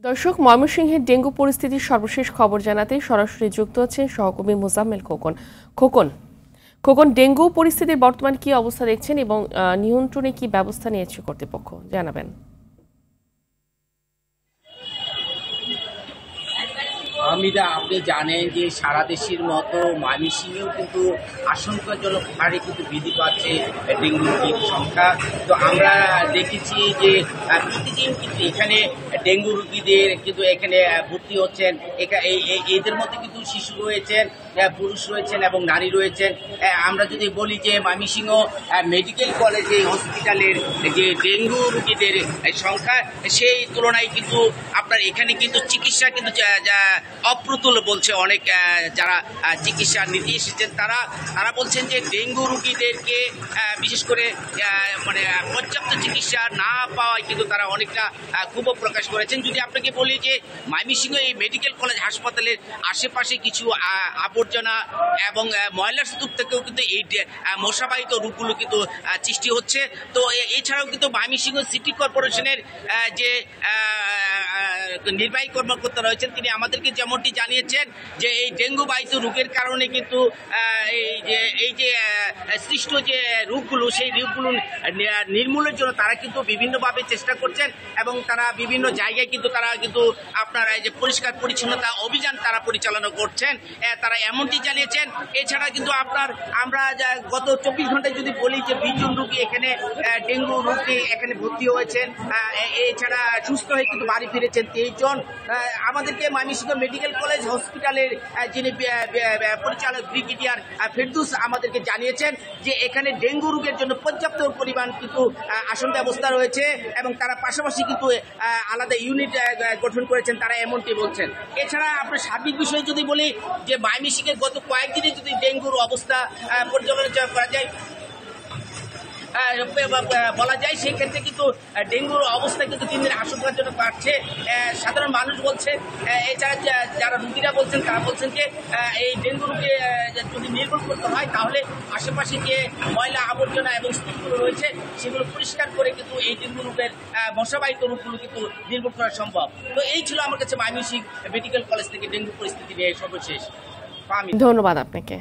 দর্শক, ময়মনসিংহের ডেঙ্গু পরিস্থিতির সর্বশেষ খবর জানাতে সরাসরি যুক্ত হচ্ছেন সহকর্মী মোজাম্মেল খোকন। ডেঙ্গু পরিস্থিতির বর্তমান কি অবস্থা দেখছেন এবং নিয়ন্ত্রণে কি ব্যবস্থা নিয়েছে কর্তৃপক্ষ, জানাবেন। আমিরা, আপনি জানেন যে সারা দেশের মতো ময়মনসিংহেও কিন্তু আশঙ্কাজনক হারে কিন্তু বৃদ্ধি পাচ্ছে ডেঙ্গু রোগীর সংখ্যা। তো আমরা দেখেছি যে প্রতিদিন কিন্তু এখানে ডেঙ্গু রোগীদের কিন্তু এখানে ভর্তি হচ্ছেন। এদের মধ্যে কিন্তু শিশু রয়েছেন, পুরুষ রয়েছেন এবং নারী রয়েছেন। আমরা যদি বলি যে ময়মনসিংহ মেডিকেল কলেজে হসপিটালের যে ডেঙ্গু রোগীদের সংখ্যা, সেই তুলনায় কিন্তু আপনার এখানে কিন্তু চিকিৎসা কিন্তু অপ্রতুল বলছে অনেক যারা চিকিৎসা নিতে এসেছেন তারা বলছেন যে ডেঙ্গু রোগীদেরকে বিশেষ করে মানে পর্যাপ্ত চিকিৎসা না পাওয়ায় কিন্তু তারা অনেকটা ক্ষোভ প্রকাশ করেছেন। যদি আপনাকে বলি যে ময়মনসিংহ এই মেডিকেল কলেজ হাসপাতালের আশেপাশে কিছু আবর্জনা এবং ময়লার স্তূপ থেকেও কিন্তু এই মশাবাহিত রোগগুলো কিন্তু সৃষ্টি হচ্ছে। তো এছাড়াও কিন্তু ময়মনসিংহ সিটি কর্পোরেশনের যে নির্বাহী কর্মকর্তা রয়েছেন তিনি আমাদেরকে যেমনটি জানিয়েছেন যে এই ডেঙ্গু বাহিত রোগের কারণে কিন্তু এই যে সৃষ্ট যে রোগগুলো, সেই রোগগুলো নির্মূলের জন্য তারা কিন্তু বিভিন্নভাবে চেষ্টা করছেন এবং তারা বিভিন্ন জায়গায় কিন্তু আপনার এই যে পরিষ্কার পরিচ্ছন্নতা অভিযান তারা পরিচালনা করছেন, তারা এমনটি জানিয়েছেন। এছাড়া কিন্তু আমরা গত 24 ঘন্টায় যদি বলি যে 20 জন রোগী এখানে ডেঙ্গু রোগী এখানে ভর্তি হয়েছেন। এছাড়া সুস্থ হয়ে কিন্তু বাড়ি ফিরেছেন 23 জন। আমাদেরকে ময়মনসিংহ মেডিকেল কলেজ হসপিটালের যিনি পরিচালক ব্রিগেডিয়ার ফেরদৌস আমাদেরকে জানিয়েছেন যে এখানে ডেঙ্গু রোগের জন্য পর্যাপ্ত পরিমাণ কিন্তু আসন ব্যবস্থা রয়েছে এবং তারা পাশাপাশি কিন্তু আলাদা ইউনিট গঠন করেছেন, তারা এমনটি বলছেন। এছাড়া আপনার সার্বিক বিষয়ে যদি বলি যে ময়মনসিংহে গত কয়েকদিনে যদি ডেঙ্গুর অবস্থা পর্যালোচনা করা যায় বলা যায়, সেই ক্ষেত্রে কিন্তু ডেঙ্গুর অবস্থা কিন্তু দিন দিন আশঙ্কাজনক বাড়ছে। সাধারণ মানুষ বলছে, এছাড়া যারা রোগীরা বলছেন তারা বলছেন যে এই ডেঙ্গু রোগে যদি নির্মূল করতে হয় তাহলে আশেপাশে যে ময়লা আবর্জনা এবং স্তূপগুলো রয়েছে সেগুলো পরিষ্কার করে কিন্তু এই ডেঙ্গু রোগের মশাবাহিত রোগগুলো কিন্তু নির্মূল করা সম্ভব। তো এই ছিল আমার কাছে ময়মনসিংহ মেডিকেল কলেজ থেকে ডেঙ্গু পরিস্থিতি নিয়ে সর্বশেষ। ধন্যবাদ আপনাকে।